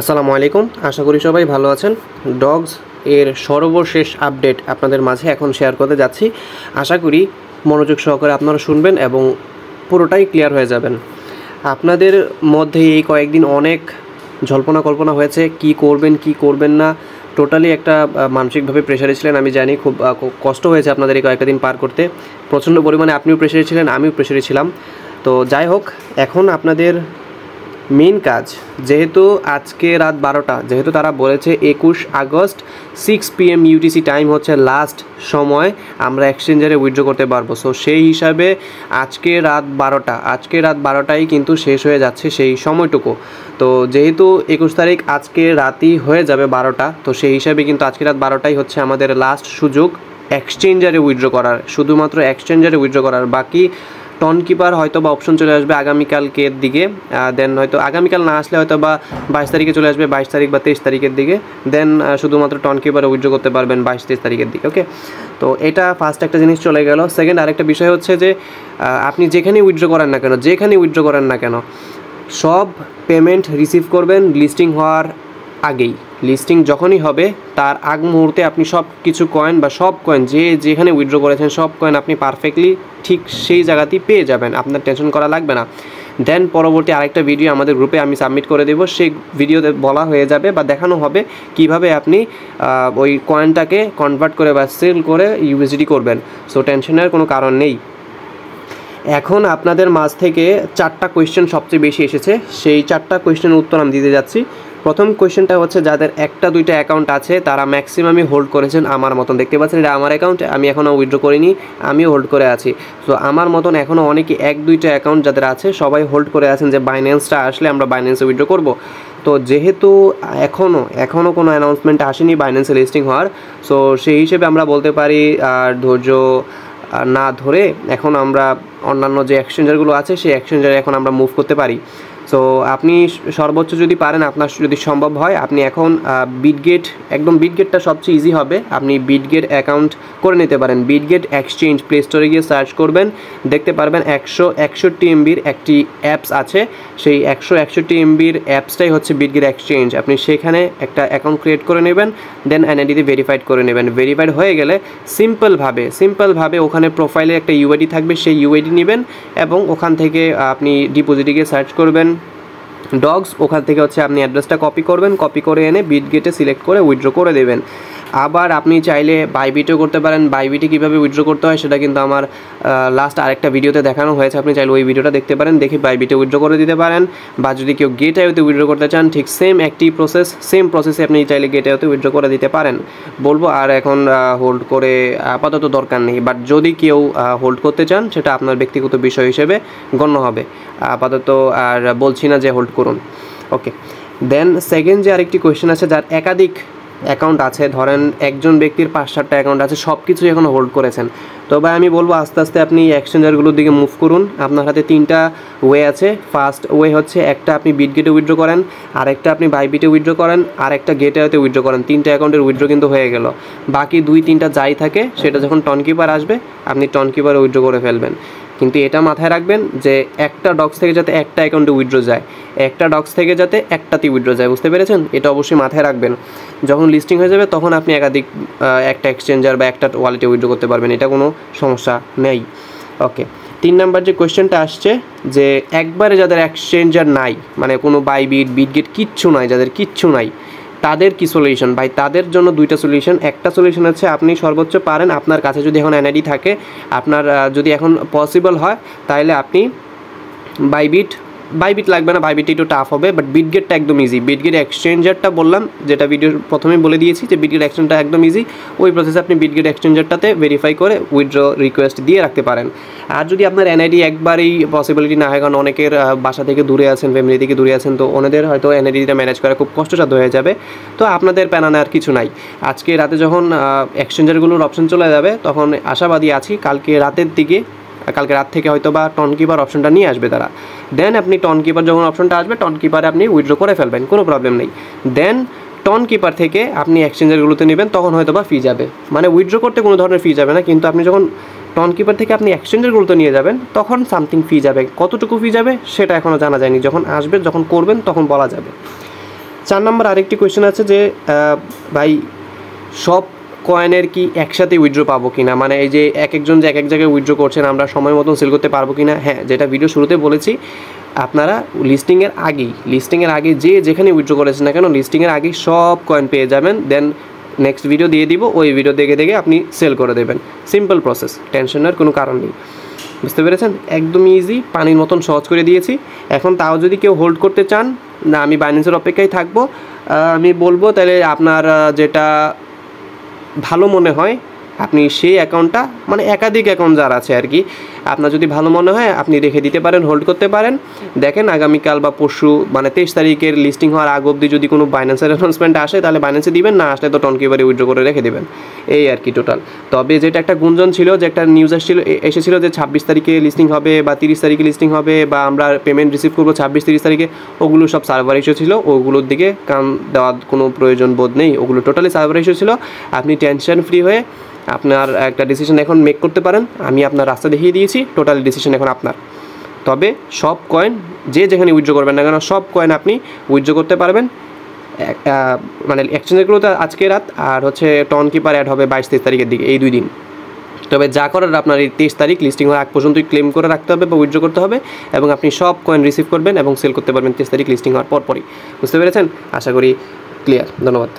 আসসালামু আলাইকুম, আশা করি সবাই ভালো আছেন। ডগস এর সর্বশেষ আপডেট আপনাদের মাঝে এখন শেয়ার করতে যাচ্ছি। আশা করি মনোযোগ সহকারে আপনারা শুনবেন এবং পুরোটাই ক্লিয়ার হয়ে যাবেন। আপনাদের মধ্যে এই কয়েকদিন অনেক জল্পনা কল্পনা হয়েছে, কি করবেন কি করবেন না। টোটালি একটা মানসিকভাবে প্রেশারে ছিলেন। আমি জানি খুব কষ্ট হয়েছে আপনাদের এই কয়েকটা দিন পার করতে। প্রচণ্ড পরিমাণে আপনিও প্রেশারে ছিলেন, আমিও প্রেশারে ছিলাম। তো যাই হোক, এখন আপনাদের মেন কাজ, যেহেতু আজকে রাত 12টা, যেহেতু তারা বলেছে 21 আগস্ট 6 PM UTC টাইম হচ্ছে লাস্ট সময় আমরা এক্সচেঞ্জারে উইথড্র করতে পারবো। সো সেই হিসাবে আজকে রাত 12টাই কিন্তু শেষ হয়ে যাচ্ছে সেই সময়টুকু। তো যেহেতু 21 তারিখ আজকে রাতই হয়ে যাবে 12টা, তো সেই হিসাবে কিন্তু আজকে রাত 12টাই হচ্ছে আমাদের লাস্ট সুযোগ এক্সচেঞ্জারে উইথড্র করার, শুধুমাত্র এক্সচেঞ্জারে উইথড্র করার। বাকি টন কিপার হয়তো বা অপশন চলে আসবে আগামীকালকের দিকে, দেন হয়তো আগামীকাল না আসলে হয়তো বা 22 তারিখে চলে আসবে, 22 তারিখ বা 23 তারিখের দিকে। দেন শুধুমাত্র টন কিপারে উইথড্র করতে পারবেন 22-23 তারিখের দিকে। ওকে, তো এটা ফার্স্ট একটা জিনিস চলে গেল। সেকেন্ড আরেকটা বিষয় হচ্ছে যে আপনি যেখানেই উইথড্র করেন না কেন সব পেমেন্ট রিসিভ করবেন লিস্টিং হওয়ার আগেই। লিস্টিং যখনই হবে তার আগ মুহূর্তে আপনি সব কিছু কয়েন বা সব কয়েন যেখানে উইথড্র করেছেন সব কয়েন আপনি পারফেক্টলি ঠিক সেই জায়গাতেই পেয়ে যাবেন, আপনার টেনশন করা লাগবে না। দেন পরবর্তী আরেকটা ভিডিও আমাদের গ্রুপে আমি সাবমিট করে দেবো, সেই ভিডিওতে বলা হয়ে যাবে বা দেখানো হবে কিভাবে আপনি ওই কয়েনটাকে কনভার্ট করে বা সেল করে ইউএসডি করবেন। সো টেনশনের কোনো কারণ নেই। এখন আপনাদের মাঝ থেকে 4টা কোয়েশ্চেন সবচেয়ে বেশি এসেছে, সেই 4টা কোয়েশ্চেনের উত্তর আমি দিতে যাচ্ছি। প্রথম কোয়েশ্চেনটা হচ্ছে যাদের 1-2টা অ্যাকাউন্ট আছে তারা ম্যাক্সিমামই হোল্ড করেছেন আমার মতন। দেখতে পাচ্ছেন এটা আমার অ্যাকাউন্ট, আমি এখনও উইথড্র করিনি, আমিও হোল্ড করে আছি। তো আমার মতন এখনও অনেকে 1-2টা অ্যাকাউন্ট যাদের আছে সবাই হোল্ড করে আছেন যে বাইন্যান্সটা আসলে আমরা বাইন্যান্সে উইথড্র করব। তো যেহেতু এখনও কোনো অ্যানাউন্সমেন্ট আসেনি বাইন্যান্সে লিস্টিং হওয়ার, সো সেই হিসেবে আমরা বলতে পারি আর ধৈর্য না ধরে এখন আমরা অন্যান্য যে এক্সচেঞ্জারগুলো আছে সেই এক্সচেঞ্জারে এখন আমরা মুভ করতে পারি। সো আপনি সর্বোচ্চ যদি পারেন, আপনার যদি সম্ভব হয়, আপনি এখন বিটগেটটা সবচেয়ে ইজি হবে। আপনি বিটগেট অ্যাকাউন্ট করে নিতে পারেন। বিটগেট এক্সচেঞ্জ প্লে স্টোরে গিয়ে সার্চ করবেন, দেখতে পারবেন 161 MBর একটি অ্যাপস আছে। সেই 161 MBর অ্যাপসটাই হচ্ছে বিটগেট এক্সচেঞ্জ। আপনি সেখানে একটা অ্যাকাউন্ট ক্রিয়েট করে নেবেন, দেন এনআইডিতে ভেরিফাইড করে নেবেন। ভেরিফাইড হয়ে গেলে সিম্পলভাবে ওখানে প্রোফাইলে একটা ইউআইডি থাকবে, সেই ইউআইডি নেবেন এবং ওখান থেকে আপনি ডিপোজিটে গিয়ে সার্চ করবেন ডগস। ওখান থেকে হচ্ছে আপনি অ্যাড্রেসটা কপি করবেন, কপি করে এনে বিটগেটে সিলেক্ট করে উইথড্র করে দেবেন। আবার আপনি চাইলে বাইবিটও করতে পারেন। বাইবিটে কীভাবে উইথড্র করতে হয় সেটা কিন্তু আমার লাস্ট আরেকটা ভিডিওতে দেখানো হয়েছে, আপনি চাইলে ওই ভিডিওটা দেখতে পারেন, দেখে বাইবিটে উইথড্র করে দিতে পারেন। বা যদি কেউ গেটওয়েতে উইথড্র করতে চান, ঠিক সেম প্রসেসে আপনি চাইলে গেটওয়েতে উইথড্র করে দিতে পারেন বলবো। আর এখন হোল্ড করে আপাতত দরকার নেই, বাট যদি কেউ হোল্ড করতে চান সেটা আপনার ব্যক্তিগত বিষয় হিসেবে গণ্য হবে। আপাতত আর বলছি না যে হোল্ড করুন। ওকে, দেন সেকেন্ড যে আরেকটি কোয়েশ্চেন আছে, যার একাধিক অ্যাকাউন্ট আছে, ধরেন একজন ব্যক্তির 5-7টা অ্যাকাউন্ট আছে, সব কিছুই এখনও হোল্ড করেছেন। তো ভাই আমি বলবো আস্তে আস্তে আপনি এক্সচেঞ্জারগুলোর দিকে মুভ করুন। আপনার হাতে 3টা ওয়ে আছে। ফার্স্ট ওয়ে হচ্ছে একটা আপনি বিটগেটে উইথড্র করেন, আরেকটা আপনি বাইবিটে উইথড্র করেন, আরেকটা গেটওয়েতে উইথড্র করেন। 3টা অ্যাকাউন্টের উইথড্র কিন্তু হয়ে গেল। বাকি 2-3টা যাই থাকে সেটা যখন টন কিপার আসবে আপনি টন কিপারে উইথড্র করে ফেলবেন। কিন্তু এটা মাথায় রাখবেন যে একটা ডগস থেকে যাতে একটা অ্যাকাউন্টে উইথড্র যায়, একটা ডগস থেকে যাতে একটাতেই উইথড্র যায়, বুঝতে পেরেছেন? এটা অবশ্যই মাথায় রাখবেন। যখন লিস্টিং হয়ে যাবে তখন আপনি একটা এক্সচেঞ্জার বা একটা ওয়ালেটে উইথড্র করতে পারবেন, এটা কোনো সমস্যা নেই। ওকে, 3 নাম্বার যে কোয়েশ্চেনটা আসছে যে একবারে যাদের এক্সচেঞ্জার নাই, মানে কোনো বাইবিট বিটগেট যাদের কিচ্ছু নাই, তাদের কি সলিউশন? ভাই তাদের জন্য 2টা সলিউশন। একটা সলিউশন হচ্ছে আপনি সর্বোচ্চ পারেন, আপনার কাছে যদি এখন এনআইডি থাকে, আপনার যদি এখন পসিবল হয় তাহলে আপনি বাইবিট লাগবে না, বাইবিট একটু টাফ হবে, বাট বিটগেটটা একদম ইজি। বিটগেট এক্সচেঞ্জারটা বললাম, যেটা ভিডিওর প্রথমেই বলে দিয়েছি যে বিটগেট এক্সচেঞ্জারটা একদম ইজি। ওই প্রসেসে আপনি বিটগেট এক্সচেঞ্জারটাতে ভেরিফাই করে উইথড্র রিকোয়েস্ট দিয়ে রাখতে পারেন। আর যদি আপনার এনআইডি একবারেই পসিবিলিটি না হয়, কারণ অনেকের বাসা থেকে দূরে আছেন, ফ্যামিলি থেকে দূরে আছেন, তো ওনাদের হয়তো এনআইডিটা ম্যানেজ করা খুব কষ্টসাধ্য হয়ে যাবে, তো আপনাদের প্যানা নেওয়ার কিছু নাই। আজকে রাতে যখন এক্সচেঞ্জারগুলোর অপশন চলে যাবে তখন আশাবাদী আছি কালকে রাত থেকে হয়তো বা টন কিপার অপশনটা নিয়ে আসবে তারা। দেন আপনি টন কিপার যখন অপশনটা আসবে টন কিপারে আপনি উইথড্র করে ফেলবেন, কোনো প্রবলেম নেই। দেন টন কিপার থেকে আপনি এক্সচেঞ্জারগুলোতে নেবেন, তখন হয়তো বা ফি যাবে, মানে উইথড্র করতে কোনো ধরনের ফি যাবে না, কিন্তু আপনি যখন টন কিপার থেকে আপনি এক্সচেঞ্জারগুলোতে নিয়ে যাবেন তখন সামথিং ফি যাবে। কতটুকু ফি যাবে সেটা এখনও জানা যায়নি, যখন আসবে যখন করবেন তখন বলা যাবে। 4 নম্বর আরেকটি কোয়েশ্চেন আছে যে ভাই সব কয়েনের কি একসাথে উইথড্র পাবো কি না, মানে এই যে একজন যে এক এক জায়গায় উইথড্র করছেন আমরা সময় মতন সেল করতে পারবো কি না। হ্যাঁ, যেটা ভিডিও শুরুতে বলেছি, আপনারা লিস্টিংয়ের আগে যে যেখানে উইথড্র করেছেন না কেন লিস্টিংয়ের আগেই সব কয়েন পেয়ে যাবেন। দেন নেক্সট ভিডিও দিয়ে দিব, ওই ভিডিও দেখে আপনি সেল করে দেবেন। সিম্পল প্রসেস, টেনশন নেওয়ার কোনো কারণ নেই। বুঝতে পেরেছেন? একদম ইজি, পানির মতন সহজ করে দিয়েছি। এখন তাও যদি কেউ হোল্ড করতে চান, না আমি বাইন্যান্সের অপেক্ষায় থাকবো, আমি বলবো তাহলে আপনার যেটা ভালো মনে হয় আপনি সেই অ্যাকাউন্টটা, মানে একাধিক অ্যাকাউন্ট যার আছে আর কি, আপনার যদি ভালো মনে হয় আপনি রেখে দিতে পারেন, হোল্ড করতে পারেন। দেখেন আগামীকাল বা পরশু মানে 23 তারিখের লিস্টিং হওয়ার আগ অবধি যদি কোনো বাইন্যান্সের অ্যানাউন্সমেন্ট আসে তাহলে বাইন্যান্সে দিবেন, না আসলে তো টনকিবারে উইথড্র করে রেখে দেবেন, এই আর কি টোটাল। তবে যেটা একটা গুঞ্জন ছিল, যে একটা নিউজ এসেছিল যে 26 তারিখে লিস্টিং হবে বা 30 তারিখে লিস্টিং হবে বা আমরা পেমেন্ট রিসিভ করবো 26-30 তারিখে, ওগুলো সব সার্ভার ইস্যু ছিল, ওগুলোর দিকে কান দেওয়ার কোনো প্রয়োজন বোধ নেই, ওগুলো টোটালি সার্ভার ইস্যু ছিল। আপনি টেনশন ফ্রি হয়ে আপনার একটা ডিসিশন এখন মেক করতে পারেন। আমি আপনার রাস্তা দেখিয়ে দিয়েছি, টোটাল ডিসিশন এখন আপনার। তবে সব কয়েন যে যেখানে উইথড্র করবেন না কেন সব কয়েন আপনি উইথড্র করতে পারবেন। মানে এক্সচেঞ্জগুলো তো আজকে রাত, আর হচ্ছে টনকিপার অ্যাড হবে 22-23 তারিখের দিকে, এই 2 দিন। তবে যা করার আপনার এই 23 তারিখ লিস্টিং হওয়ার আগ পর্যন্তই ক্লেম করে রাখতে হবে বা উইথড্র করতে হবে, এবং আপনি সব কয়েন রিসিভ করবেন এবং সেল করতে পারবেন 23 তারিখ লিস্টিং হওয়ার পরপরই। বুঝতে পেরেছেন? আশা করি ক্লিয়ার। ধন্যবাদ।